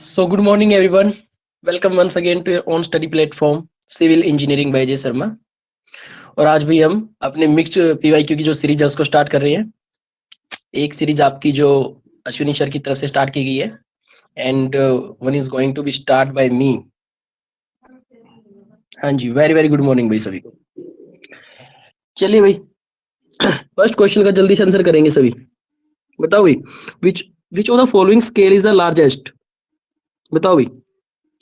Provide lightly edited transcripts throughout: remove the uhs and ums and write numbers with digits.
So, good morning, everyone. Welcome once again to your own study platform, civil engineering by Ajay Sharma. और आज भी हम अपने मिक्स्ड पीवाईक्यू की जो सीरीज है उसको स्टार्ट कर रहे हैं। एक सीरीज आपकी जो अश्विनी सर की तरफ से स्टार्ट की गई है and one is going to be start by me. हाँ जी, वेरी वेरी गुड मॉर्निंग भाई सभी को। चलिए भाई, फर्स्ट क्वेश्चन का जल्दी से आंसर करेंगे सभी। बताओ भाई, which of the following scale is the largest. बताओ भाई,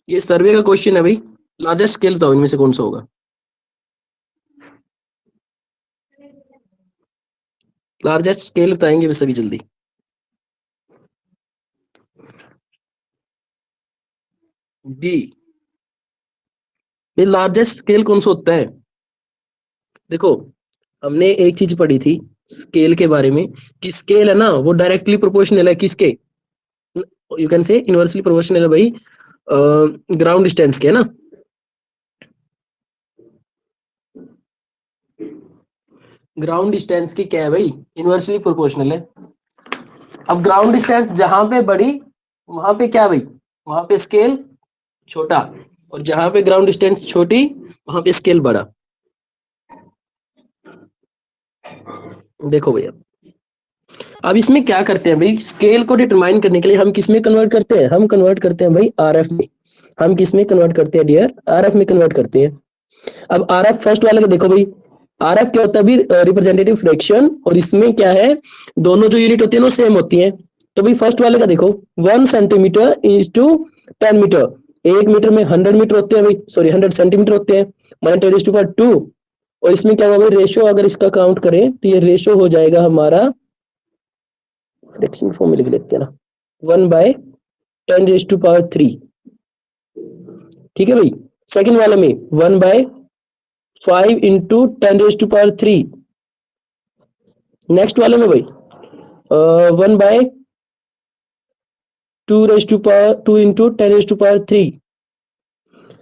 ये सर्वे का क्वेश्चन है भाई। लार्जेस्ट स्केल बताओ इनमें से कौन सा होगा। लार्जेस्ट स्केल बताएंगे वे सभी जल्दी। डी। ये लार्जेस्ट स्केल कौन सा होता है? देखो, हमने एक चीज पढ़ी थी स्केल के बारे में कि स्केल है ना वो डायरेक्टली प्रोपोर्शनल है किसके, you can say inversely proportional है भाई ग्राउंड डिस्टेंस के, है ना। ग्राउंड डिस्टेंस की क्या है भाई, इनवर्सली प्रोपोर्शनल है। अब ग्राउंड डिस्टेंस जहां पे बड़ी वहां पे क्या भाई, वहां पे स्केल छोटा, और जहां पे ग्राउंड डिस्टेंस छोटी वहां पे स्केल बड़ा। देखो भैया, अब इसमें क्या करते हैं भाई, स्केल को डिटरमाइन करने के लिए हम किस में कन्वर्ट करते हैं, हम कन्वर्ट करते हैं भाई आरएफ में। हम किस में कन्वर्ट करते हैं डियर, आरएफ में कन्वर्ट करते हैं। अब आरएफ फर्स्ट वाले को देखो भाई, आरएफ क्या होता है भाई, रिप्रेजेंटेटिव फ्रैक्शन, और इसमें क्या है, दोनों जो यूनिट होती है ना सेम होती है। तो भाई फर्स्ट वाले का देखो, 1 centimetre is to 10 metre. 1 metre में 100 मीटर होते हैं भाई, सॉरी 100 सेंटीमीटर होते हैं, माइनस 10⁻²। और इसमें क्या होगा भाई, रेशो अगर इसका काउंट करें तो ये रेशो हो जाएगा हमारा, फ्रैक्शन फॉर्म में लिख लेते हैं ना, 1/10⁻3। ठीक है भाई। सेकंड वाले में 1/5 इंटू 10⁻3। नेक्स्ट वाले में भाई 1/2 इंटू 10⁻3।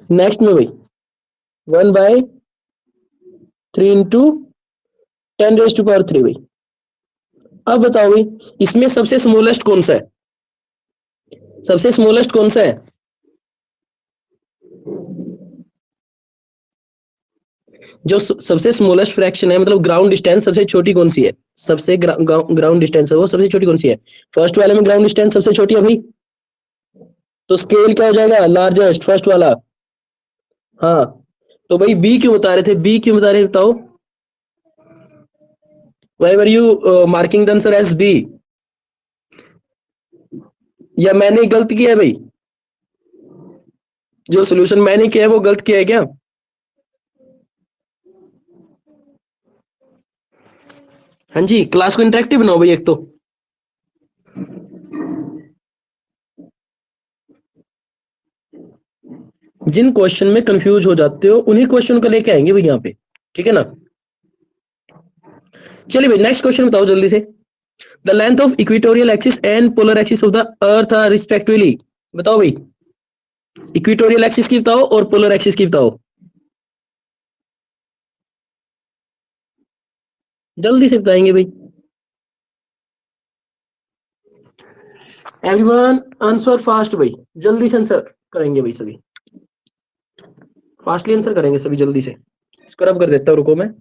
नेक्स्ट में भाई 1/3 इंटू 10⁻3 भाई। अब बताओ भाई, इसमें सबसे स्मॉलेस्ट कौन सा है, सबसे स्मॉलेस्ट कौन सा है? जो सबसे स्मॉलेस्ट फ्रैक्शन है, मतलब ग्राउंड डिस्टेंस सबसे छोटी कौन सी है, सबसे ग्राउंड डिस्टेंस है वो सबसे छोटी कौन सी है? फर्स्ट वाले में ग्राउंड डिस्टेंस सबसे छोटी है भाई, तो स्केल क्या हो जाएगा, लार्जेस्ट, फर्स्ट वाला। हाँ, तो भाई बी क्यों बता रहे थे, बी क्यों बता रहे थे बताओ। Why were you marking the answer as B? या मैंने गलत किया है भाई, जो सोल्यूशन मैंने किया है वो गलत किया है क्या? हाँ जी, क्लास को इंटरेक्टिव बनाओ भाई एक तो। जिन क्वेश्चन में कंफ्यूज हो जाते हो उन्हीं क्वेश्चन को लेके आएंगे भाई यहाँ पे, ठीक है ना। चलिए भाई, नेक्स्ट क्वेश्चन बताओ जल्दी से। The length of equatorial axis and polar axis of the earth are respectively. बताओ भाई, इक्वेटोरियल एक्सिस की बताओ और पोलर एक्सिस की बताओ, जल्दी से बताएंगे भाई। एवरीवन आंसर फास्ट भाई, जल्दी से आंसर करेंगे भाई सभी, फास्टली आंसर करेंगे सभी जल्दी से। स्क्रब कर देता हूं, रुको मैं।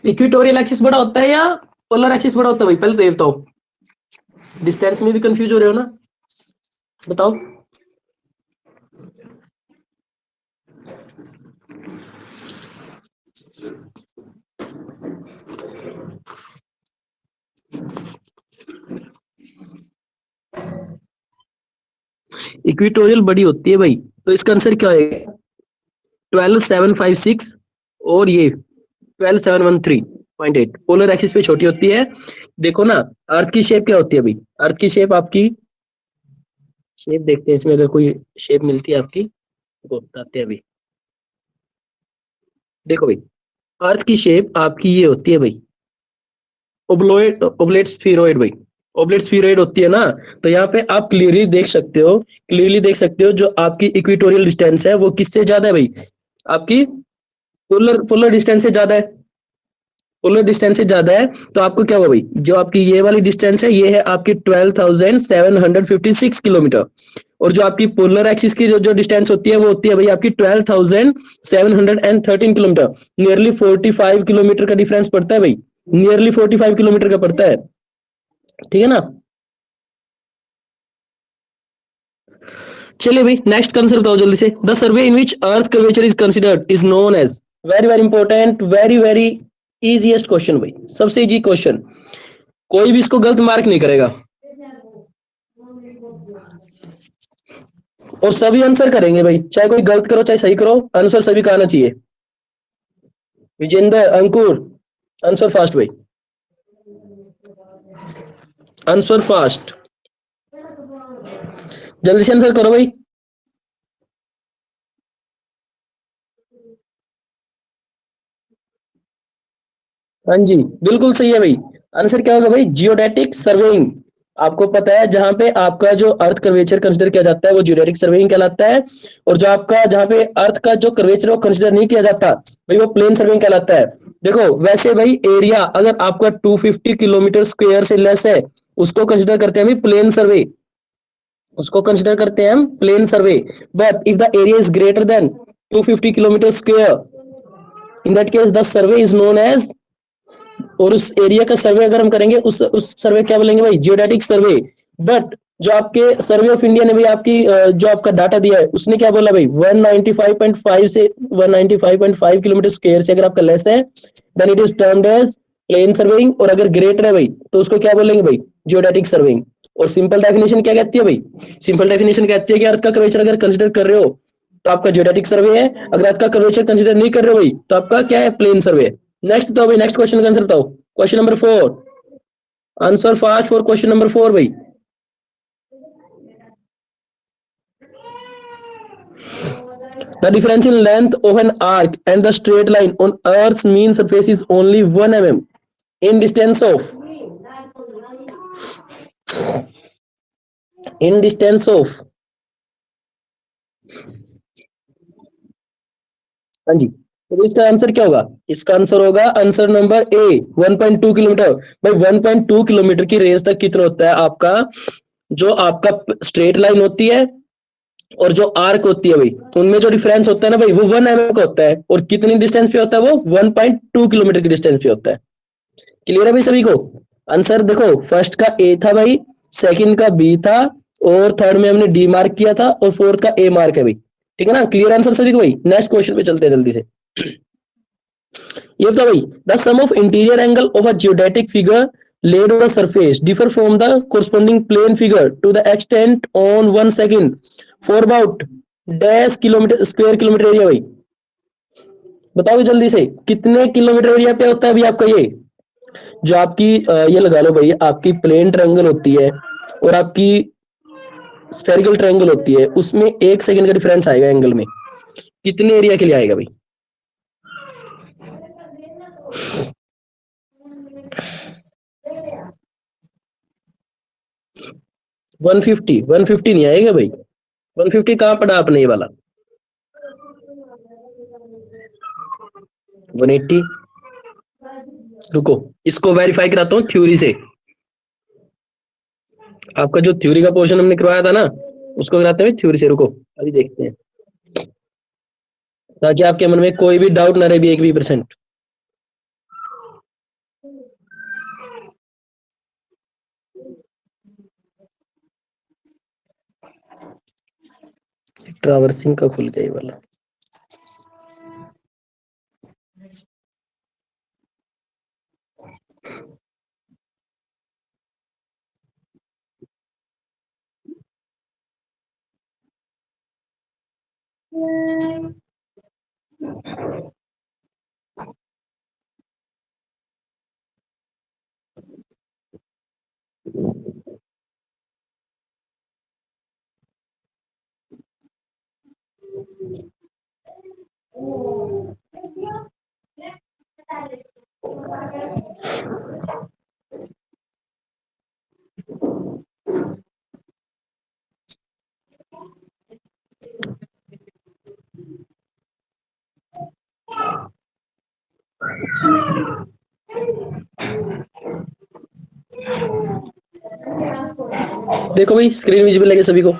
इक्वेटोरियल एक्सिस बड़ा होता है या पोलर एक्सिस बड़ा होता है भाई, पहले तो ये बताओ। डिस्टेंस में भी कंफ्यूज हो रहे हो ना, बताओ। इक्वेटोरियल बड़ी होती है भाई, तो इसका आंसर क्या है, 12756 और ये 12713.8। पोलर एक्सिस पे छोटी होती है। देखो ना, अर्थ की शेप क्या होती है भाई, अर्थ की शेप आपकी, शेप देखते हैं इसमें अगर कोई शेप मिलती है आपकी, वो बताते हैं अभी। देखो भाई, अर्थ की शेप आपकी ये होती है भाई, ओब्लोएट ओब्लेट स्फीरोइड भाई, ओब्लेट स्फीरॉइड होती है ना, तो यहाँ पे आप क्लियरली देख सकते हो जो आपकी इक्वेटोरियल डिस्टेंस है वो किससे ज्यादा है भाई, आपकी पोलर डिस्टेंस से ज्यादा है। पोलर डिस्टेंस से ज्यादा है तो आपको क्या होगा भाई, जो आपकी ये वाली डिस्टेंस है ये है आपकी 12,756 किलोमीटर, और जो आपकी पोलर एक्सिस की जो डिस्टेंस होती है वो होती है भाई आपकी 12,713 किलोमीटर। नियरली 45 किलोमीटर का डिफरेंस पड़ता है भाई, नियरली 45 किलोमीटर का पड़ता है, ठीक है ना। चलिए भाई नेक्स्ट कंसेप्ट बताओ जल्दी से। The survey in which earth curvature is considered is known as, very very important, very very easiest question भाई, सबसे इजी क्वेश्चन, कोई भी इसको गलत मार्क नहीं करेगा और सभी आंसर करेंगे भाई, चाहे कोई गलत करो चाहे सही करो, आंसर सभी का आना चाहिए। विजेंद्र, अंकुर, आंसर फास्ट भाई, आंसर फास्ट, जल्दी से आंसर करो भाई। हाँ जी, बिल्कुल सही है भाई। आंसर क्या होगा भाई, जियोडेटिक सर्वेइंग। आपको पता है जहां पे आपका जो अर्थ कर्वेचर कंसीडर किया जाता है वो जियोडेटिक सर्वेइंग कहलाता है, और जो आपका जहां पे अर्थ का जो कर्वेचर वो कंसीडर नहीं किया जाता भाई वो प्लेन सर्वेइंग कहलाता है। देखो वैसे भाई एरिया अगर आपका 250 किलोमीटर स्क्वायर से लेस है उसको कंसीडर करते हैं भाई प्लेन सर्वे, उसको कंसीडर करते हैं हम plane survey. But if the area is greater than 250 kilometre square, in that case the survey is known as, और उस एरिया का सर्वे अगर हम करेंगे उस सर्वे क्या बोलेंगे भाई, जियोडेटिक सर्वे। बट जो आपके सर्वे ऑफ इंडिया ने भी आपकी जो आपका डाटा दिया है उसने क्या बोला भाई, 195.5 से 195.5 किलोमीटर स्क्वायर से अगर आपका लेस है then it is termed as plane surveying, और अगर ग्रेटर है भाई तो उसको क्या बोलेंगे भाई, जियोडेटिक सर्वेइंग। और सिंपल डेफिनेशन क्या कहती है भाई, सिंपल डेफिनेशन कहती है कि अर्थ का कर्वेचर अगर कंसिडर कर रहे हो तो आपका जियोडेटिक सर्वे है, अगर अर्थ का कर्वेचर कंसिडर नहीं कर रहे हो भाई तो आपका क्या है, प्लेन सर्वे है। नेक्स्ट बताओ भाई, नेक्स्ट क्वेश्चन का आंसर बताओ, question number 4, answer fast for question number 4 भाई। The difference in length of an arc and the straight line on Earth's mean surface is only 1 mm. In distance of हाँ जी, तो इसका answer क्या होगा, इसका answer होगा answer number A 1.2 kilometre. भाई 1.2 kilometre की रेंज तक कितना होता है आपका, जो आपका स्ट्रेट लाइन होती है और जो आर्क होती है भाई उनमें जो डिफरेंस होता है ना भाई वो 1 mm का होता है, और कितनी डिस्टेंस पे होता है वो 1.2 किलोमीटर की डिस्टेंस पे होता है। क्लियर है भाई सभी को। आंसर देखो, फर्स्ट का ए था भाई, सेकंड का बी था, और थर्ड में हमने डी मार्क किया था, और फोर्थ का ए मार्क है भाई, ठीक है ना। क्लियर आंसर सभी को भाई। नेक्स्ट क्वेश्चन पे चलते हैं जल्दी से। ये बताओ भाई, the sum of interior angle of a geodetic figure laid on a surface differ from the corresponding plane figure to the extent on 1 second for about dash kilometre square kilometre area भाई। बताओ जल्दी से कितने kilometre area पे होता है अभी आपका ये, जो आपकी ये लगा लो भाई, आपकी प्लेन ट्रायंगल होती है और आपकी स्फेरिकल ट्रायंगल होती है, उसमें 1 सेकंड का डिफरेंस आएगा एंगल में, कितने एरिया के लिए आएगा भाई। 150 नहीं आएगा भाई, 150 कहाँ पढ़ा आपने ये वाला, 180। रुको, इसको वेरीफाई कराता हूँ थ्योरी से। आपका जो थ्योरी का पोर्शन हमने करवाया था ना उसको कराते हैं थ्योरी से, रुको अभी देखते हैं, ताकि आपके मन में कोई भी डाउट ना रहे भी 1 भी%। ट्रावर्सिंग का खुल गया ये वाला। देखो भाई स्क्रीन विजिबल लगे सभी को।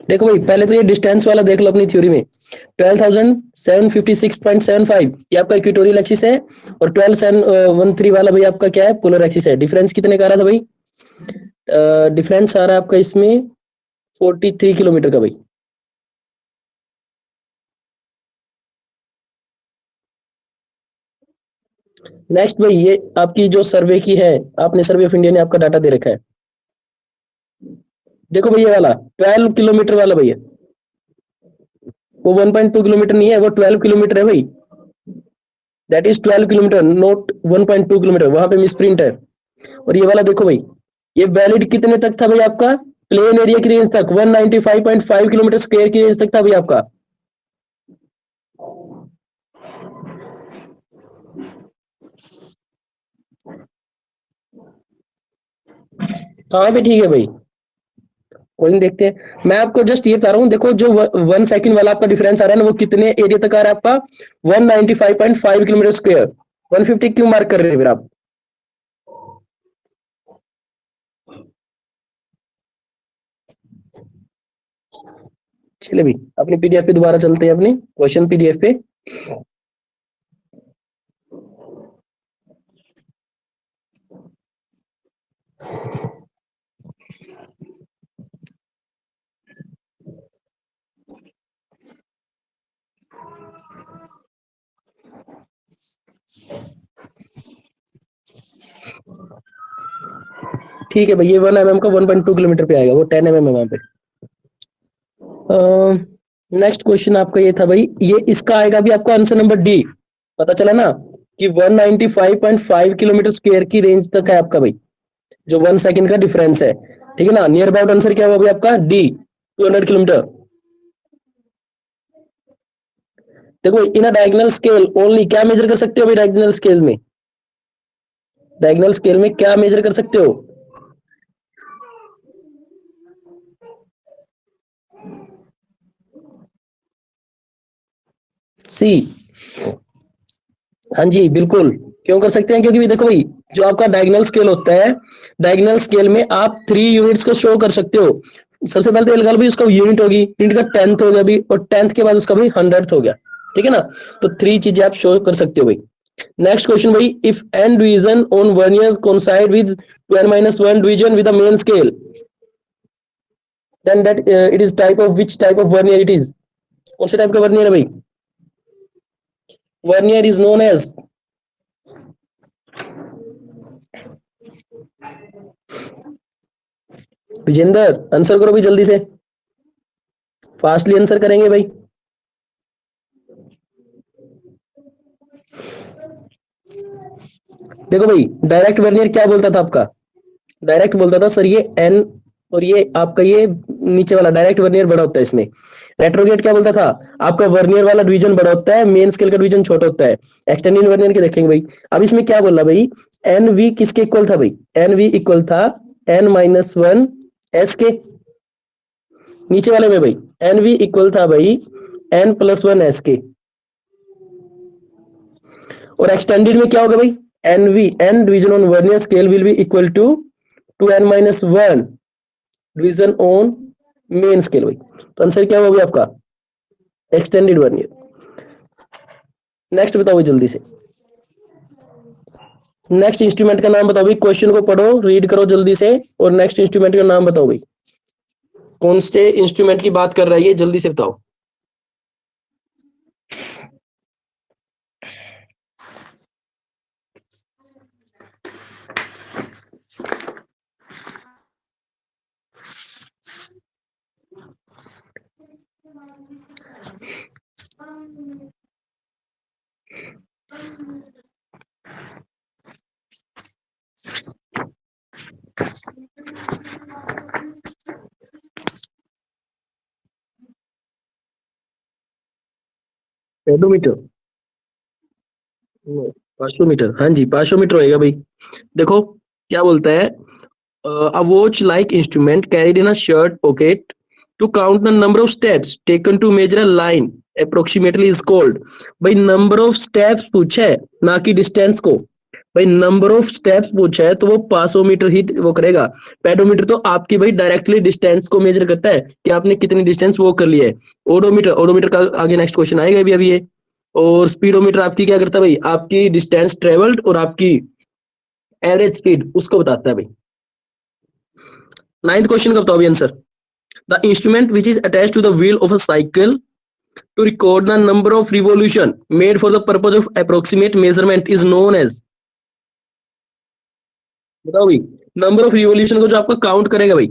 देखो भाई पहले तो ये डिस्टेंस वाला देख लो अपनी थ्योरी में। 12,756.75 ये आपका इक्वेटोरियल एक्सिस है, और 12,713 वाला भाई आपका क्या है, पोलर एक्सिस है। डिफरेंस कितने का आ रहा था भाई? डिफरेंस आ रहा है आपका इसमें 43 किलोमीटर का भाई। नेक्स्ट भाई ये आपकी जो सर्वे की है, आपने सर्वे ऑफ इंडिया ने आपका डाटा दे रखा है। देखो भैया वाला 12 किलोमीटर वाला भैया, वो 1.2 किलोमीटर नहीं है, वो 12 किलोमीटर है भाई। That is 12 kilometre, not 1.2 kilometre, वहां पे मिस प्रिंट है। और ये वाला देखो भाई, ये वैलिड कितने तक था भाई आपका? प्लेन एरिया की रेंज तक 195.5 किलोमीटर स्क्वायर की रेंज तक था भाई आपका। कहाँ पे ठीक है भाई? कोई नहीं, देखते हैं। मैं आपको जस्ट ये बता रहा हूँ, देखो जो 1 सेकंड वाला आपका डिफरेंस आ रहा है ना, वो कितने एरिया तक आ रहा है आपका? 195.5 किलोमीटर स्क्वायर। 150 क्यों मार्क कर रहे हैं फिर आप? चलिए भाई अपनी पीडीएफ पे दोबारा चलते हैं, अपनी क्वेश्चन पीडीएफ पे। ठीक है भाई, ये 1 mm का 1.2 किलोमीटर पे आएगा, वो 10 mm है वहां पे। नेक्स्ट क्वेश्चन आपका ये था भाई, ये इसका आएगा भी आपका आंसर नंबर डी। पता चला ना कि 195.5 किलोमीटर स्क्वायर की रेंज तक है आपका भाई, जो 1 सेकंड का डिफरेंस है। ठीक है ना, नियर अबाउट आंसर क्या होगा भाई आपका? D, 200 kilometre. देखो इन अ डायगोनल स्केल ओनली क्या मेजर कर सकते हो भाई? डायगोनल स्केल में, डायगोनल स्केल में क्या मेजर कर सकते हो? सी। हाँ जी बिल्कुल, क्यों कर सकते हैं? क्योंकि भी देखो भाई, जो आपका डायगोनल स्केल होता है, डायगोनल स्केल में आप 3 यूनिट्स को शो कर सकते हो। सबसे पहले तो ये लगा लो भाई, उसका यूनिट होगी, यूनिट का 10th हो गया भी, और 10th के बाद उसका भाई 100th हो गया। ठीक है ना, तो 3 चीजें आप शो कर सकते हो भाई। नेक्स्ट क्वेश्चन भाई, if n division on vernier coincide with 2n-1 division with the main scale, then that it is type of which type of vernier it is? कौन से टाइप का वर्नियर है भाई? Vernier is known as, Vijendra answer करो भाई जल्दी से, fastly answer करेंगे भाई। देखो भाई डायरेक्ट वर्नियर क्या बोलता था आपका? डायरेक्ट बोलता था सर ये एन, और ये आपका ये नीचे वाला डायरेक्ट वर्नियर बड़ा होता है इसमें। रेट्रोगेट क्या बोलता था? आपका वर्नियर वाला डिवीजन बड़ा होता है, मेन स्केल का डिवीजन छोटा होता है। एक्सटेंडेड वर्नियर के देखेंगे भाई। अब इसमें क्या बोला भाई? एन वी किसके इक्वल था भाई? एन वी इक्वल था n-1 एस के। नीचे वाले में भाई एन वी इक्वल था भाई n+1 एस के। और एक्सटेंडेड में क्या होगा भाई? N v, n division on vernier scale will be equal to 2n-1 division on main scale भाई। तो आंसर क्या होगा आपका? Extended vernier. नेक्स्ट बताओ भाई जल्दी से, नेक्स्ट इंस्ट्रूमेंट का नाम बताओ भाई। क्वेश्चन को पढ़ो, रीड करो जल्दी से, और नेक्स्ट इंस्ट्रूमेंट का नाम बताओ भाई। कौन से इंस्ट्रूमेंट की बात कर रहा है ये, जल्दी से बताओ। पेडोमीटर, पार्शोमीटर, हाँ जी पार्शोमीटर होएगा भाई। देखो क्या बोलता है, a watch like instrument carried in a shirt pocket to count the number of steps taken to measure a line approximately is called। भाई नंबर ऑफ स्टेप्स पूछा है ना कि डिस्टेंस को। भाई नंबर ऑफ स्टेप्स पूछा है तो वो पासोमीटर ही वो करेगा। पेडोमीटर तो आपकी भाई डायरेक्टली डिस्टेंस को मेजर करता है कि आपने कितनी डिस्टेंस वो कर लिया है। ओडोमीटर, ओडोमीटर का आगे नेक्स्ट क्वेश्चन आएगा अभी अभी ये। और स्पीडोमीटर आपकी क्या करता है भाई, आपकी डिस्टेंस ट्रेवल्ड और आपकी एवरेज स्पीड उसको बताता है भाई। नाइन्थ क्वेश्चन का बताओ अभी answer. The instrument which is attach to the wheel of a cycle to record the number of revolution made for the purpose of approximate measurement is known as. बताओ भाई, number of revolution को जो आपका count करेगा भाई।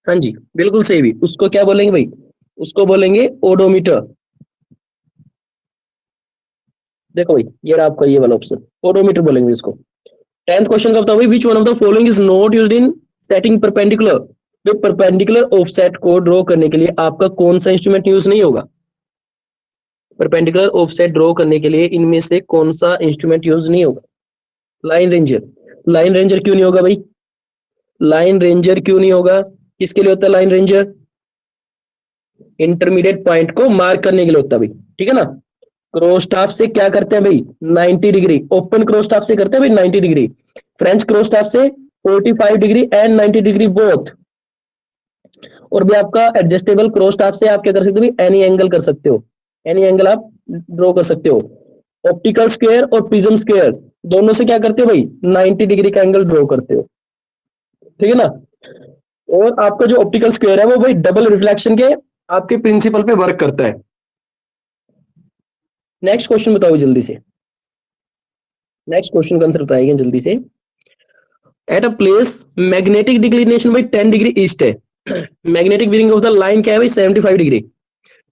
हाँ जी बिल्कुल सही भी, उसको क्या बोलेंगे भाई, उसको बोलेंगे ओडोमीटर। देखो भाई ये रहा आपका ये वाला ऑप्शन, ओडोमीटर बोलेंगे इसको। टेंथ क्वेश्चन का बताओ भाई, which one of the following is not used in setting perpendicular. जो परपेंडिकुलर ऑफसेट को ड्रॉ करने के लिए आपका कौन सा इंस्ट्रूमेंट यूज नहीं होगा। परपेंडिकुलर ऑफसेट ड्रॉ करने के लिए इनमें से कौन सा इंस्ट्रूमेंट यूज नहीं होगा। Line ranger. लाइन रेंजर क्यों नहीं होगा भाई, लाइन रेंजर क्यों नहीं होगा, किसके लिए होता है लाइन रेंजर, इंटरमीडिएट पॉइंट को मार्क करने के लिए होता है भाई, ठीक है ना। क्रॉसस्टाफ से क्या करते हैं भाई, 90 डिग्री, ओपन क्रॉसस्टाफ से करते हैं भाई 90 डिग्री, फ्रेंच क्रॉसस्टाफ से 45 डिग्री एंड 90 डिग्री बोथ। और भी आपका एडजस्टेबल क्रॉसस्टाफ से आप क्या कर सकते हो भाई, एनी एंगल कर सकते हो, एनी एंगल आप ड्रॉ कर सकते हो। ऑप्टिकल स्क्वायर और प्रिज्म स्क्वायर दोनों से क्या करते हो भाई, 90 डिग्री का एंगल ड्रॉ करते हो, ठीक है ना। और आपका जो ऑप्टिकल स्क्वायर है वो भाई डबल रिफ्लेक्शन के आपके प्रिंसिपल पे वर्क करता है। नेक्स्ट क्वेश्चन बताओ जल्दी से, नेक्स्ट क्वेश्चन का आंसर बताइए जल्दी से। At a place magnetic declination भाई 10 डिग्री ईस्ट है, magnetic bearing of the line क्या है भाई 75 डिग्री।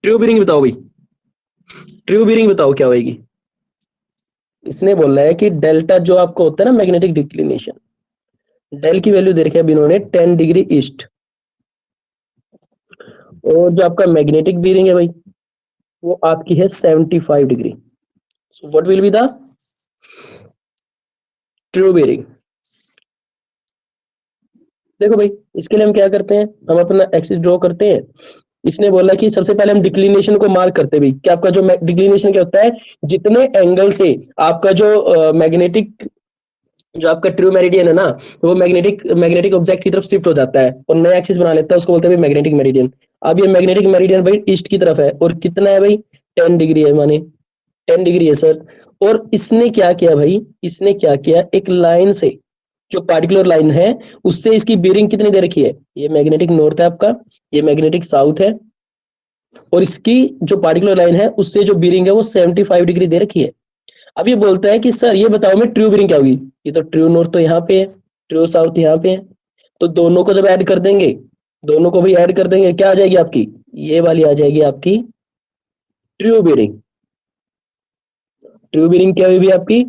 ट्रू बीरिंग बताओ भाई, ट्रू बीरिंग बताओ क्या होगी। इसने बोला है कि डेल्टा जो आपको होता है ना मैग्नेटिक डिक्लिनेशन, डेल की वैल्यू दे रखी है अभी इन्होंने 10 डिग्री ईस्ट, और जो आपका मैग्नेटिक बीरिंग है भाई वो आपकी है 75 degree. So what will be the true bearing. देखो भाई इसके लिए हम क्या करते हैं, हम अपना एक्सिस ड्रॉ करते हैं। इसने बोला कि सबसे पहले हम डिक्लिनेशन को मार्क करते हैं भाई, कि आपका जो डिक्लिनेशन क्या होता है, जितने एंगल से आपका जो मैग्नेटिक जो आपका ट्रू मेरिडियन है ना, वो मैग्नेटिक मैग्नेटिक ऑब्जेक्ट की तरफ शिफ्ट हो जाता है और नया एक्सिस बना लेता है, उसको बोलते हैं मैग्नेटिक मेरिडियन। अब ये मैग्नेटिक मेरिडियन भाई ईस्ट की तरफ है और कितना है भाई 10 डिग्री है, माने 10 डिग्री है सर। और इसने क्या किया भाई, इसने क्या किया, एक लाइन से जो पार्टिकुलर लाइन है उससे इसकी बीयरिंग कितनी दे रखी है, ये मैग्नेटिक नॉर्थ है आपका, ये मैग्नेटिक साउथ है, और इसकी जो पार्टिकुलर लाइन है उससे जो बीयरिंग है वो 75 डिग्री दे रखी है। अब ये बोलता है कि सर ये बताओ मैं ट्रू बीयरिंग क्या होगी, ये तो ट्रू नॉर्थ तो यहाँ पे है, ट्रू साउथ यहाँ पे है, तो दोनों को जब ऐड कर देंगे, दोनों को भी ऐड कर देंगे, क्या आ जाएगी आपकी, ये वाली आ जाएगी आपकी ट्रू बीयरिंग। ट्रू बीयरिंग क्या हुई आपकी,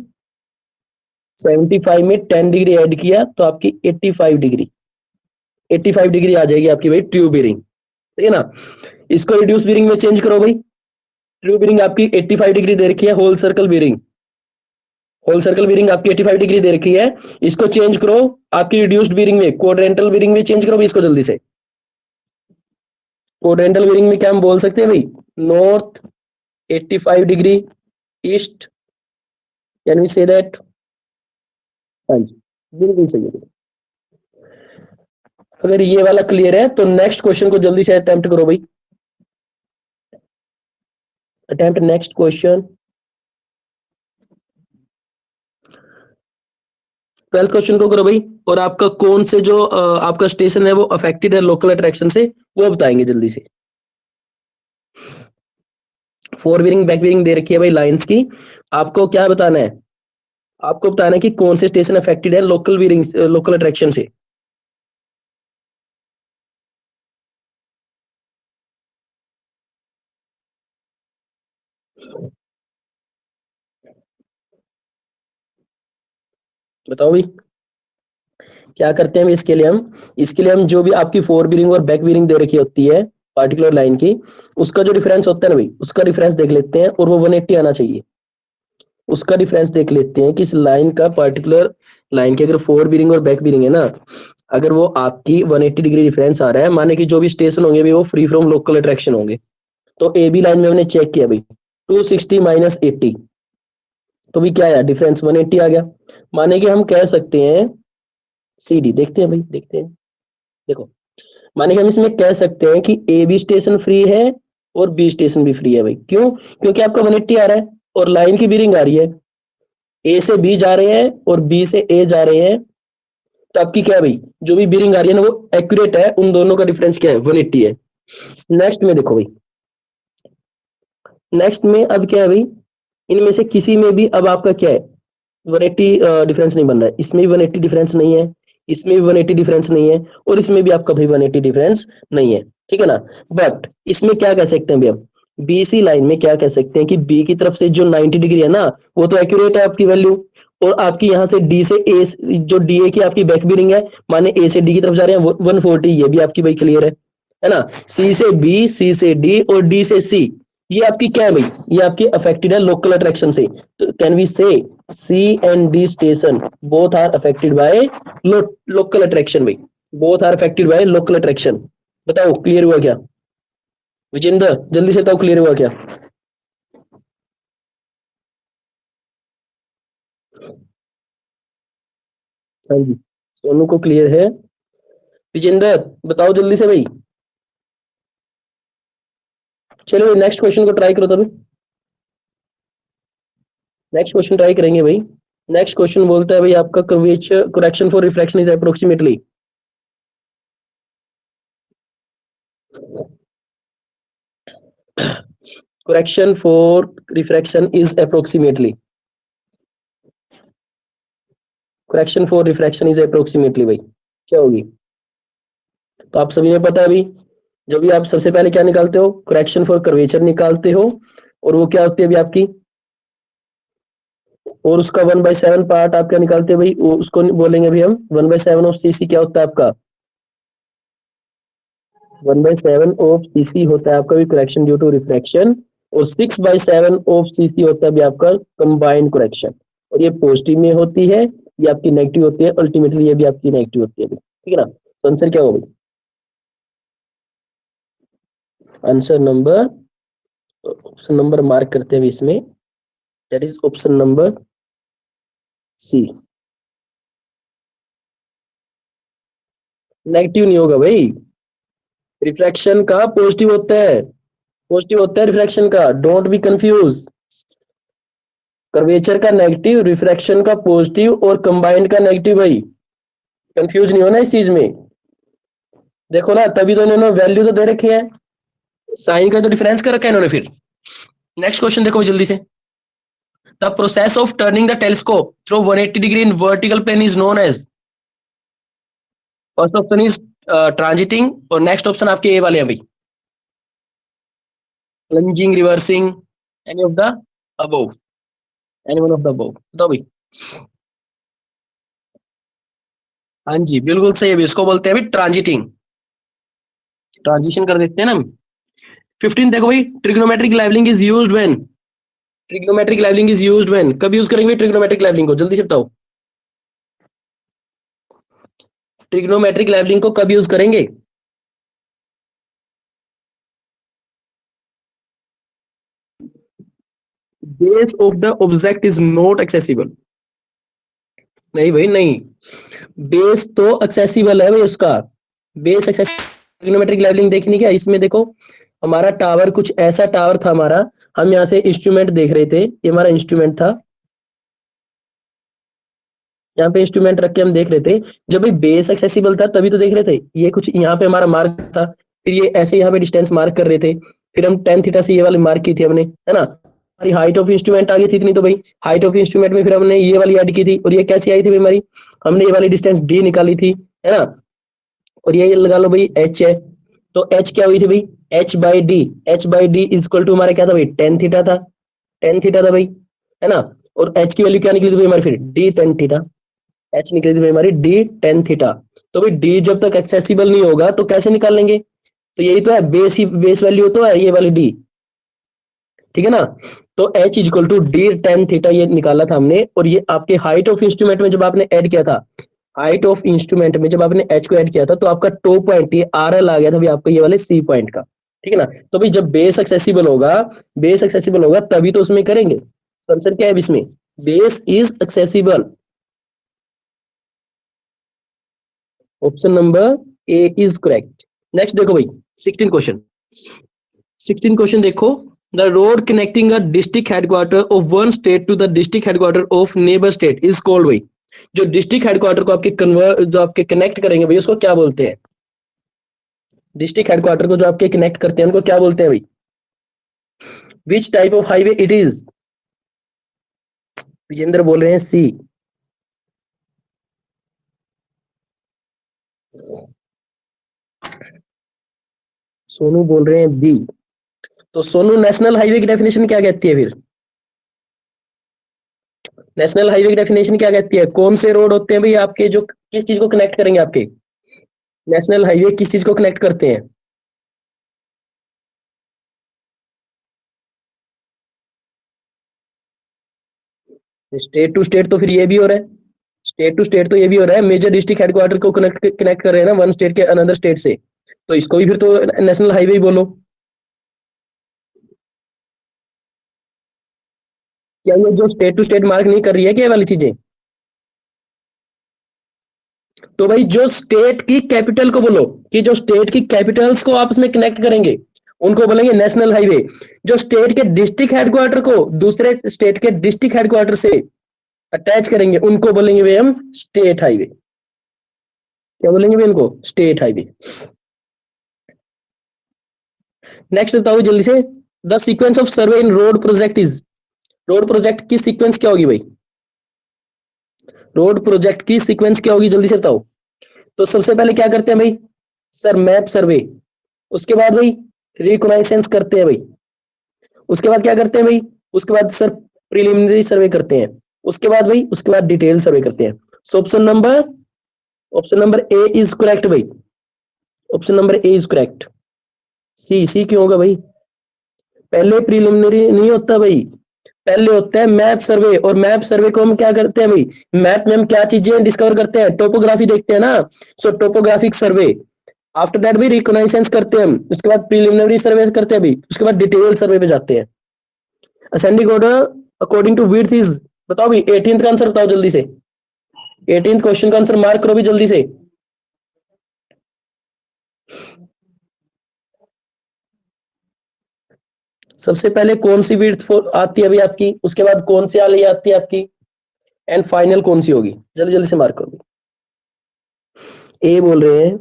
75 में 10 डिग्री ऐड किया तो आपकी 85 डिग्री, 85 डिग्री आ जाएगी आपकी भाई ट्रू बीयरिंग, ठीक है ना। इसको रिड्यूस बीयरिंग में चेंज करो भाई, ट्रू बीयरिंग आपकी 85 डिग्री दे रखी है, whole circle bearing, whole circle bearing आपकी 85 डिग्री दे रखी है। इसको चेंज करो आपकी रिड्यूस्ड बीयरिंग में, क्वाड्रेंटल बीयरिंग में चेंज करो भाई इसको जल्दी से। क्वाड्रेंटल बीयरिंग में क्या हम बोल सकते हैं भाई, north 85 degree, east, can we say that. हाँ जी बिल्कुल सही है। अगर ये वाला क्लियर है तो नेक्स्ट क्वेश्चन को जल्दी से अटेम्प्ट करो भाई, attempt next question. 12th question को करो भाई, और आपका कौन से जो आपका स्टेशन है वो अफेक्टेड है लोकल अट्रैक्शन से, वो बताएंगे जल्दी से। फोर व्हीलिंग बैक व्हीलिंग दे रखी है भाई लाइंस की, आपको क्या बताना है, आपको बताना है कि कौन से स्टेशन अफेक्टेड है लोकल व्हीलिंग लोकल अट्रैक्शन से। बताओ भाई क्या करते हैं इसके लिए हम जो भी आपकी फोर बीरिंग और बैक बीरिंग दे रखी होती है पार्टिकुलर लाइन की, उसका जो डिफरेंस होता है ना भाई, उसका डिफरेंस देख लेते हैं और वो 180 आना चाहिए। उसका डिफरेंस देख लेते हैं कि इस लाइन का पर्टिकुलर लाइन की अगर फोर बीरिंग और बैक बीरिंग है ना, अगर वो आपकी 180 डिग्री डिफरेंस आ रहा है, माने कि जो भी स्टेशन होंगे भी वो फ्री फ्रॉम लोकल अट्रैक्शन होंगे। तो ए बी लाइन में हमने चेक किया भाई, 260 माइनस 80, तो भी क्या आया डिफरेंस 180 आ गया। माने कि हम कह सकते हैं सी डी, देखते हैं भाई देखते हैं, देखो माने कि हम इसमें कह सकते हैं कि ए बी स्टेशन फ्री है और बी स्टेशन भी फ्री है भाई। क्यों? क्योंकि आपका 180 आ रहा है और लाइन की बीरिंग आ रही है, ए से बी जा रहे हैं और बी से ए जा रहे हैं, तो आपकी क्या है भाई, जो भी बीरिंग आ रही है ना वो एक्यूरेट है, उन दोनों का डिफरेंस क्या है 180 है। नेक्स्ट में देखो भाई, नेक्स्ट में अब क्या है भाई, इनमें से किसी में भी अब आपका क्या है 180 डिफरेंस नहीं बन रहा है, इसमें भी 180 डिफरेंस नहीं है, इसमें भी 180 डिफरेंस नहीं है, और इसमें भी आपका भाई 180 डिफरेंस नहीं है, ठीक है ना। बट इसमें क्या कह सकते हैं भैया, बीसी लाइन में क्या कह सकते हैं कि बी की तरफ से जो 90 डिग्री है ना, वो तो एक्यूरेट है आपकी वैल्यू, और आपकी यहाँ से डी से ए, जो डी ए की आपकी बैक बीरिंग है, माने ए से डी की तरफ जा रहे हैं 140, ये भी आपकी भाई क्लियर है ना। सी से बी, सी से डी और डी से सी, ये आपकी क्या है भाई, ये आपकी अफेक्टेड है लोकल अट्रैक्शन से। तो can we say C and D station both are affected by local attraction भाई, both are affected by local attraction. बताओ क्लियर हुआ क्या? विजेंद्र जल्दी से बताओ क्लियर हुआ क्या? हाँ जी, सोनू को क्लियर है। विजेंद्र बताओ जल्दी से भाई। चलो भाई नेक्स्ट क्वेश्चन को ट्राई करो तभी, नेक्स्ट क्वेश्चन ट्राई करेंगे भाई। नेक्स्ट क्वेश्चन बोलता है भाई आपका curvature correction for refraction is approximately, correction for refraction is approximately, correction for refraction is approximately भाई क्या होगी? तो आप सभी ने पता है अभी, जब भी आप सबसे पहले क्या निकालते हो, करेक्शन फॉर कर्वेचर निकालते हो, और वो क्या होती है अभी आपकी, और उसका 1/7 पार्ट आप क्या निकालते हो भाई, वो उसको बोलेंगे अभी हम 1/7 ऑफ सीसी क्या होता है आपका, 1/7 ऑफ सीसी होता है आपका भी करेक्शन ड्यू टू रिफ्रैक्शन, और 6/7 ऑफ सीसी होता है भी आपका कंबाइंड करेक्शन, और ये पॉजिटिव में होती है, ये आपकी नेगेटिव होती है, अल्टीमेटली ये भी आपकी नेगेटिव होती है, ठीक है ना। तो आंसर क्या होगा? Answer number, option number mark करते हैं इसमें, that is option number C. Negative नहीं होगा भाई, रिफ्रैक्शन का पॉजिटिव होता है, पॉजिटिव होता है रिफ्रैक्शन का, डोंट बी कंफ्यूज। कर्वेचर का नेगेटिव, रिफ्रैक्शन का पॉजिटिव और कंबाइंड का नेगेटिव भाई, कंफ्यूज नहीं होना इस चीज में। देखो ना, तभी तो इन्होंने वैल्यू तो दे रखी है, साइन का तो डिफरेंस कर रखा है इन्होंने फिर। नेक्स्ट क्वेश्चन देखो जल्दी से, the process of turning the telescope through 180 degree in vertical plane is known as, first option is transiting, और नेक्स्ट ऑप्शन आपके ए वाले हैं भाई, plunging, reversing, any of the above, any one of the above, बताओ भाई। हाँ जी बिल्कुल सही है, इसको बोलते हैं भाई ट्रांजिटिंग, ट्रांजिशन कर देते हैं ना हम। 15 देखो भाई, trigonometric levelling is used when, trigonometric levelling is used when, कब यूज करेंगे ट्रिग्नोमेट्रिक लेवलिंग को, जल्दी से बताओ, ट्रिग्नोमेट्रिक लेवलिंग को कब यूज करेंगे? Base of the object is not accessible, नहीं भाई नहीं, बेस तो एक्सेसिबल है भाई उसका, बेस एक्सेसिबल। ट्रिग्नोमेट्रिक लेवलिंग देखनी क्या इसमें, देखो हमारा टावर कुछ ऐसा टावर था हमारा, हम यहाँ से इंस्ट्रूमेंट देख रहे थे, ये हमारा इंस्ट्रूमेंट था, यहाँ पे इंस्ट्रूमेंट रख के हम देख रहे थे, जब भाई बेस एक्सेसिबल था तभी तो देख रहे थे, ये कुछ यहाँ पे हमारा मार्क था, फिर ये ऐसे यहाँ पे डिस्टेंस मार्क कर रहे थे, फिर हम टेन थीटा से ये वाली मार्क की थी हमने, है ना, हमारी हाइट ऑफ इंस्ट्रूमेंट आ गई थी इतनी, तो भाई हाइट ऑफ इंस्ट्रूमेंट में फिर हमने ये वाली ऐड की थी, और ये कैसी आई थी भाई हमारी, हमने ये वाली डिस्टेंस डी निकाली थी, है ना, और ये लगा लो भाई एच है, तो एच क्या हुई थी भाई, h by d, h by d is equal to हमारा क्या था भाई, टेन थीटा था, टेन थीटा था भाई, है ना, और एच की वैल्यू क्या निकली थी भाई हमारी फिर डी टेन थीटा, एच निकली थी भाई हमारी डी टेन थीटा। तो भाई डी जब तक एक्सेसिबल नहीं होगा तो कैसे निकाल लेंगे, तो यही तो है बेस, ही बेस वैल्यू तो है ये वाली डी, ठीक है ना। तो h equal to d tan theta ये निकाला था हमने, और ये आपके हाइट ऑफ इंस्ट्रूमेंट में जब आपने ऐड किया था, हाइट ऑफ इंस्ट्रूमेंट में जब आपने एच को ऐड किया था तो आपका टॉप पॉइंट ये आर एल आ गया था भाई आपका ये वाले सी पॉइंट का, ठीक है ना। तो भाई जब बेस एक्सेसिबल होगा, बेस एक्सेसिबल होगा तभी तो उसमें करेंगे। तो आंसर क्या है इसमें, base is accessible, option number A is correct. Next देखो भाई 16 क्वेश्चन, 16 क्वेश्चन देखो, the road connecting a district headquarter of one state to the district headquarter of neighbour state is called भाई, जो डिस्ट्रिक्ट हेडक्वार्टर को आपके convert जो आपके connect करेंगे भाई उसको क्या बोलते हैं, डिस्ट्रिक्ट हेडक्वार्टर को जो आपके कनेक्ट करते हैं उनको क्या बोलते हैं भाई, which type of highway it is, Vijendra बोल रहे हैं सी, सोनू बोल रहे हैं बी। तो सोनू नेशनल हाईवे की डेफिनेशन क्या कहती है फिर, नेशनल हाईवे की डेफिनेशन क्या कहती है, कौन से रोड होते हैं भाई आपके जो किस चीज को कनेक्ट करेंगे आपके, नेशनल हाईवे किस चीज को कनेक्ट करते हैं, स्टेट टू स्टेट तो फिर ये भी हो रहा है, स्टेट टू स्टेट तो ये भी हो रहा है, मेजर डिस्ट्रिक्ट हेडक्वार्टर को कनेक्ट कनेक्ट कर रहे हैं ना वन स्टेट के अनदर स्टेट से, तो इसको भी फिर तो नेशनल हाईवे ही बोलो। क्या ये जो स्टेट टू स्टेट मार्क नहीं कर रही है क्या ये वाली चीजें, तो भाई जो स्टेट की कैपिटल को बोलो, कि जो स्टेट की कैपिटल्स को आपस में कनेक्ट करेंगे उनको बोलेंगे नेशनल हाईवे, जो स्टेट के डिस्ट्रिक्ट हेडक्वार्टर को दूसरे स्टेट के डिस्ट्रिक्ट हेडक्वार्टर से अटैच करेंगे उनको बोलेंगे भाई हम स्टेट हाईवे, क्या बोलेंगे भाई इनको, स्टेट हाईवे। नेक्स्ट बताओ जल्दी से, the sequence of survey in road project is, road project की सीक्वेंस क्या होगी भाई, रोड प्रोजेक्ट की सीक्वेंस क्या होगी जल्दी से बताओ। तो सबसे पहले क्या करते हैं भाई, सर मैप सर्वे, उसके बाद भाई रिकॉनाइसेंस करते हैं भाई, उसके बाद क्या करते हैं भाई, उसके बाद सर प्रिलिमिनरी सर्वे करते हैं, उसके बाद भाई उसके बाद डिटेल सर्वे करते हैं। So option number A is correct भाई, option number A is correct. C क्यों होगा भाई, पहले प्रिलिमिनरी नहीं होता भाई, पहले होता है मैप सर्वे, और मैप सर्वे को हम क्या करते हैं भाई, मैप में हम क्या चीजें डिस्कवर करते हैं, टोपोग्राफी देखते हैं ना, सो टोपोग्राफिक सर्वे, आफ्टर दैट भी रिकॉनाइसेंस करते हैं हम, उसके बाद प्रिलिमिनरी सर्वे करते हैं भाई, उसके बाद डिटेल सर्वे पे जाते हैं। Ascending order according to width is, बताओ भाई 18th का आंसर बताओ जल्दी से, 18th क्वेश्चन का आंसर मार्क करो भी जल्दी से। सबसे पहले कौन सी विड्थ आती है अभी आपकी, उसके बाद कौन सी वाली आती है आपकी, एंड फाइनल कौन सी होगी, जल्दी जल्दी से मार्क करो। ए बोल रहे हैं,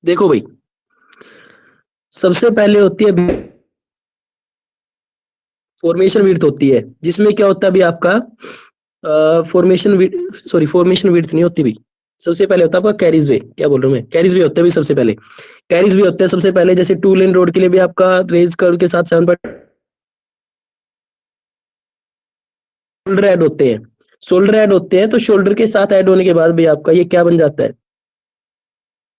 देखो भाई सबसे पहले होती है फॉर्मेशन विड्थ होती है, जिसमें क्या होता है अभी आपका फॉर्मेशन सॉरी फॉर्मेशन विड्थ नहीं होती भाई, सबसे पहले होता है आपका कैरिज वे, क्या बोल रहा हूँ मैं, कैरिज वे होता है भाई सबसे पहले, कैरिज वे होता है सबसे पहले, जैसे 2 लेन रोड के लिए भी आपका रेज कर्व के साथ 7 शोल्डर ऐड होते हैं, शोल्डर ऐड होते हैं, तो शोल्डर के साथ ऐड होने के बाद भी आपका ये क्या बन जाता है,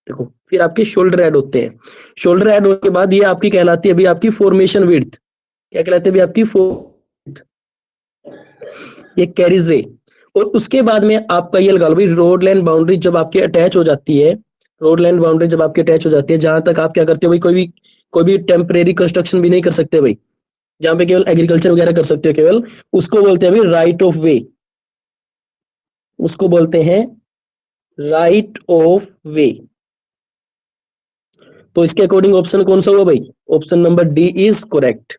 देखो फिर आपके शोल्डर ऐड होते हैं, शोल्डर ऐड होने के बाद ये आपकी कहलाती है अभी आपकी फॉर्मेशन विड्थ, क्या कहलाती है अभी आपकी ये कैरिज वे। और उसके बाद में आपका ये लगा लो भाई रोड लैंड बाउंड्री जब आपकी अटैच हो जाती है, रोड लैंड बाउंड्री जब आपकी अटैच हो जाती है, जहां तक आप क्या करते हो भाई, कोई भी टेम्परेरी कंस्ट्रक्शन भी नहीं कर सकते भाई, जहां पे केवल एग्रीकल्चर वगैरह कर सकते हो केवल, उसको बोलते हैं भाई राइट ऑफ वे, उसको बोलते हैं राइट ऑफ वे। तो इसके अकॉर्डिंग ऑप्शन कौन सा हुआ भाई, option number D is correct.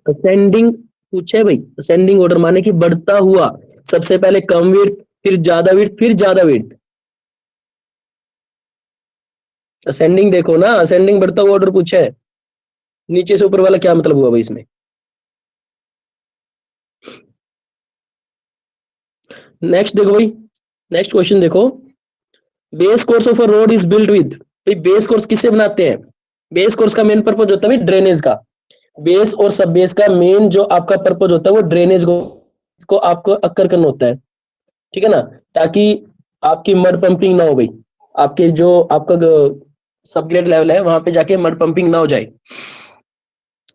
Ascending पूछे भाई, असेंडिंग ऑर्डर माने कि बढ़ता हुआ, सबसे पहले कम वेट फिर ज्यादा वेट फिर ज्यादा वेट, असेंडिंग देखो ना, असेंडिंग बढ़ता हुआ ऑर्डर पूछा है, नीचे से ऊपर वाला क्या मतलब हुआ भाई इसमें। नेक्स्ट देखो भाई, नेक्स्ट क्वेश्चन देखो, base course of a road is built with, भाई बेस कोर्स किससे बनाते हैं, बेस कोर्स का मेन पर्पज होता है ड्रेनेज का। बेस और सब बेस का मेन जो आपका पर्पज होता है वो ड्रेनेज को आपको अक्कर करना होता है, ठीक है ना, ताकि आपकी मड पंपिंग ना हो भाई, आपके जो आपका सब ग्रेड लेवल है वहां पे जाके मड पंपिंग ना हो जाए,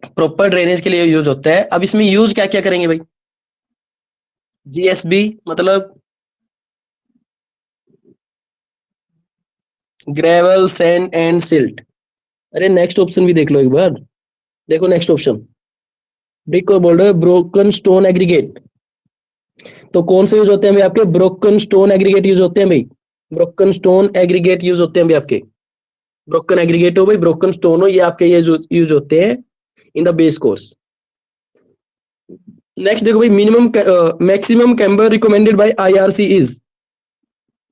प्रॉपर ड्रेनेज के लिए यूज होता है। अब इसमें यूज क्या क्या करेंगे भाई? जीएसबी मतलब ग्रेवल सैंड एंड सिल्ट। अरे नेक्स्ट ऑप्शन भी देख लो एक बार, देखो नेक्स्ट ऑप्शन, ब्रिक और बोल्डर ब्रोकन स्टोन एग्रीगेट। तो कौन से यूज होते हैं भाई आपके? ब्रोकन स्टोन एग्रीगेट यूज होते हैं भाई, ब्रोकन स्टोन एग्रीगेट यूज होते हैं भाई आपके। ब्रोकन एग्रीगेट हो भाई, ब्रोकन स्टोन हो, ये आपके ये यूज होते हैं in the base course. Next देखो भाई, minimum maximum camber recommended by IRC is,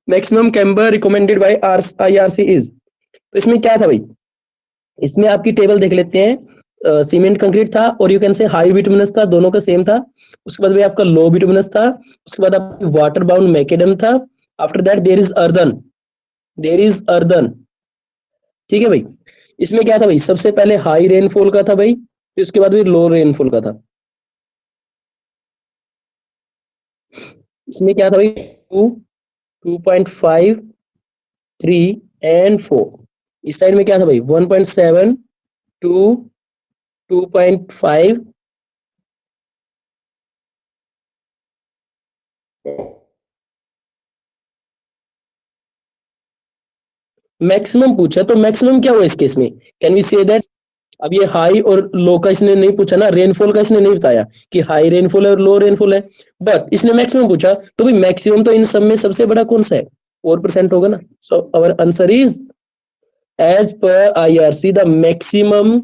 maximum camber recommended by IRC is. तो इसमें क्या था भाई, इसमें आपकी टेबल देख लेते हैं। सीमेंट कंक्रीट था और you can say high bituminous था, दोनों का सेम था। उसके बाद भाई आपका लो बिटुमिनस था। उसके बाद आपकी वाटर बाउंड मैकेडम था। After that there is earthen, there is earthen, ठीक है भाई। इसमें क्या था भाई, सबसे पहले हाई रेनफॉल का था भाई, फिर उसके बाद भाई लो रेनफॉल का था। इसमें क्या था भाई, 2.5, 3 एंड 4। इस साइड में क्या था भाई, 1.7, 2, 2.5। मैक्सिमम पूछा, तो मैक्सिमम क्या हुआ इस केस में, कैन वी से दैट? अब ये हाई और लो का इसने नहीं पूछा ना, रेनफॉल का इसने नहीं बताया कि हाई रेनफॉल है और लो रेनफॉल है, बट इसने मैक्सिमम पूछा। तो भाई मैक्सिमम तो इन सब में सबसे बड़ा कौन सा है? 4% होगा ना। So our answer is as per IRC the maximum,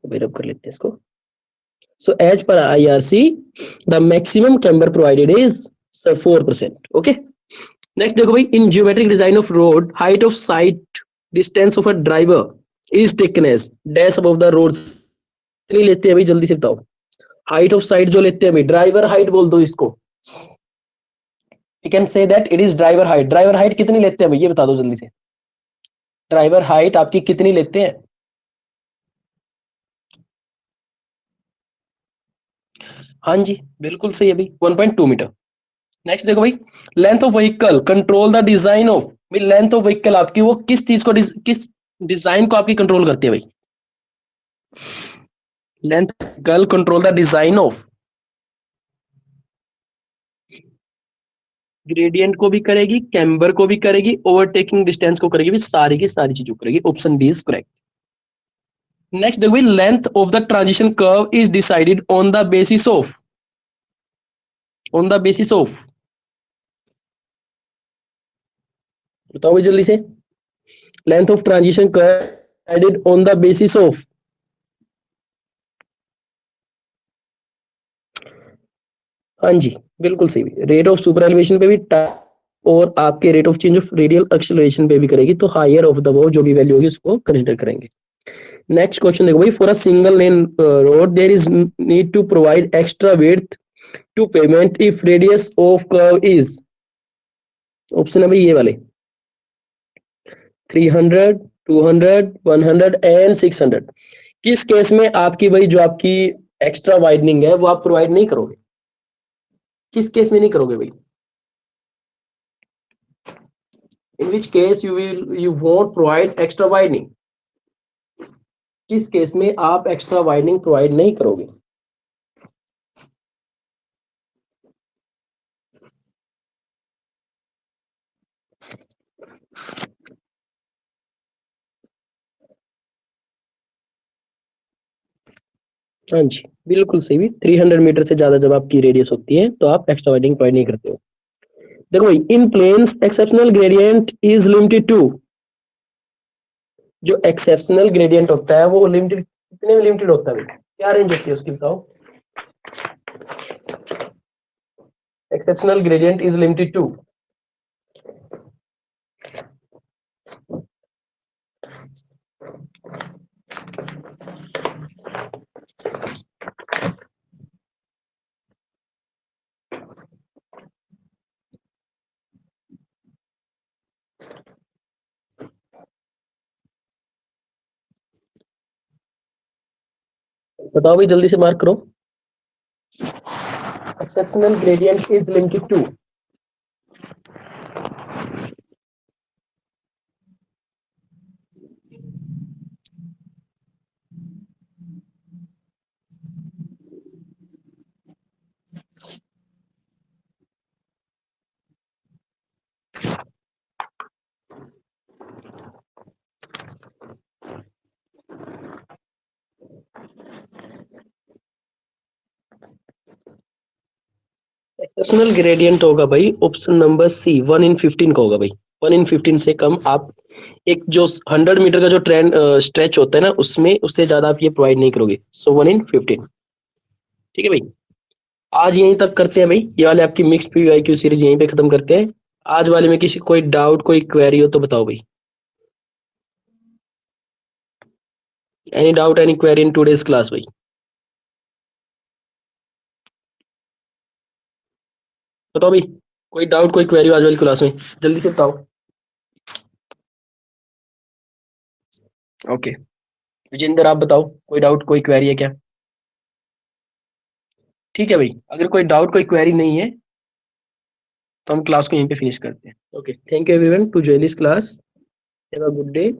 कर लेते हैं इसको। So as per IRC, the maximum camber provided is 4%. Okay. Next देखो भाई, in geometric design of road, height of sight distance of a driver is taken as dash above the road। नहीं लेते हैं भाई, जल्दी से बताओ। हाइट ऑफ साइट जो लेते हैं भाई, ड्राइवर हाइट बोल दो इसको। You can say that it is driver height. Driver height कितनी लेते हैं भाई, ये बता दो जल्दी से। ड्राइवर हाइट आपकी कितनी लेते हैं? हाँ जी बिल्कुल सही है भाई, 1.2 मीटर। नेक्स्ट देखो भाई, length of vehicle control the design of, भाई लेंथ ऑफ व्हीकल आपकी वो किस चीज को किस डिजाइन को आपकी कंट्रोल करती है भाई? Length vehicle control the design of, gradient को भी करेगी, कैम्बर को भी करेगी, ओवरटेकिंग डिस्टेंस को करेगी, भी सारी की सारी चीजों को करेगी। Option B is correct. Next देखो भाई, length of the transition curve is decided on the basis of, on the basis of, बताओ भाई जल्दी से। Length of transition curve decided on the basis of, हाँ जी बिल्कुल सही, रेट ऑफ सुपर एलिवेशन पे भी और आपके rate of change of radial acceleration पे भी करेगी, तो हायर ऑफ द वो जो भी वैल्यू होगी उसको कंसीडर करेंगे। नेक्स्ट क्वेश्चन देखो भाई, for a single lane road there is need to provide extra width to pavement if radius of curve is, option है भाई ये वाले, 300, 200, 100 एंड 600। किस केस में आपकी भाई जो आपकी एक्स्ट्रा वाइडनिंग है वो आप प्रोवाइड नहीं करोगे? किस केस में नहीं करोगे भाई? In which case you won't provide extra widening, किस केस में आप एक्स्ट्रा वाइडनिंग प्रोवाइड नहीं करोगे? हाँ जी बिल्कुल सही भी, 300 मीटर से ज्यादा जब आपकी रेडियस होती है तो आप एक्स्ट्रा वाइडनिंग प्रोवाइड नहीं करते हो। देखो भाई, in plains exceptional gradient is limited to, जो एक्सेप्शनल ग्रेडियंट होता है वो लिमिटेड, कितने में लिमिटेड होता है भाई? क्या रेंज होती है उसकी बताओ? Exceptional gradient is limited to, बताओ भाई, जल्दी से मार्क करो। Exceptional gradient is limited to. Exceptional gradient होगा भाई ऑप्शन नंबर सी, 1 in 15 का होगा भाई। 1 in 15 से कम आप एक जो 100 मीटर का जो ट्रेंड स्ट्रेच होता है ना, उसमें उससे ज्यादा आप ये प्रोवाइड नहीं करोगे। सो 1 in 15। ठीक है भाई, आज यहीं तक करते हैं भाई, ये वाले आपकी मिक्स्ड पीवाईक्यू सीरीज यहीं पे खत्म करते हैं। आज वाले में किसी कोई डाउट कोई क्वेरी हो तो बताओ भाई। Any doubt any query in today's class भाई? बताओ भाई, कोई डाउट कोई क्वेरी आज वाली क्लास में, जल्दी से बताओ। ओके, विजेंद्र आप बताओ, कोई डाउट कोई क्वेरी है क्या? ठीक है भाई, अगर कोई डाउट कोई क्वेरी नहीं है तो हम क्लास को यहीं पे फिनिश करते हैं। Okay, thank you everyone to join this class. Have a good day.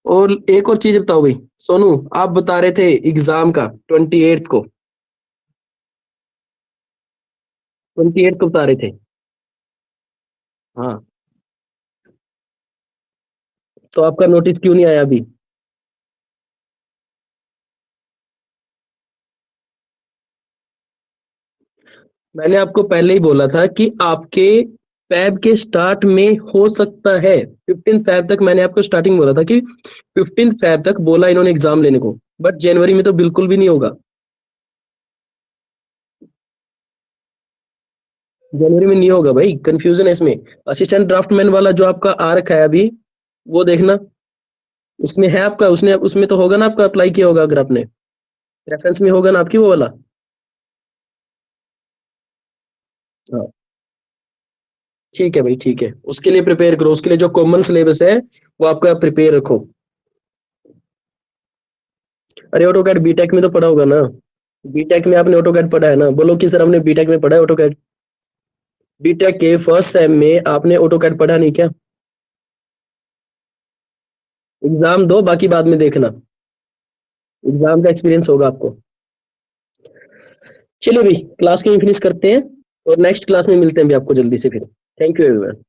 और एक और चीज बताओ भाई, सोनू आप बता रहे थे एग्जाम का 28th को, 28th को बता रहे थे। हाँ, तो आपका नोटिस क्यों नहीं आया अभी? मैंने आपको पहले ही बोला था कि आपके फैब के स्टार्ट में हो सकता है। 15 फैब तक मैंने आपको स्टार्टिंग बोला था कि 15 फैब तक बोला इन्होंने एग्जाम लेने को, बट जनवरी में तो बिल्कुल भी नहीं होगा। जनवरी में नहीं होगा भाई, कंफ्यूजन है इसमें। असिस्टेंट ड्राफ्टमैन वाला जो आपका आ रखा है अभी, वो देखना, उसमें है आपका, उसने उसमें तो होगा ना आपका, अप्लाई किया होगा अगर आपने, रेफरेंस में होगा ना आपकी वो वाला। हाँ, ठीक है भाई, ठीक है, उसके लिए प्रिपेयर करो, उसके लिए जो कॉमन सिलेबस है वो आपका प्रिपेयर रखो। अरे ऑटोकैड बीटेक में तो पढ़ा होगा ना? बीटेक में आपने ऑटोकैड पढ़ा है ना? बोलो कि सर हमने बीटेक में पढ़ा है ऑटोकैड। बीटेक के फर्स्ट सेम में आपने ऑटोकैड पढ़ा नहीं क्या? एग्जाम दो, बाकी बाद में देखना, एग्जाम का एक्सपीरियंस होगा आपको। चलिए भाई, क्लास को फिनिश करते हैं और नेक्स्ट क्लास में मिलते हैं भी आपको जल्दी से फिर। Thank you everyone.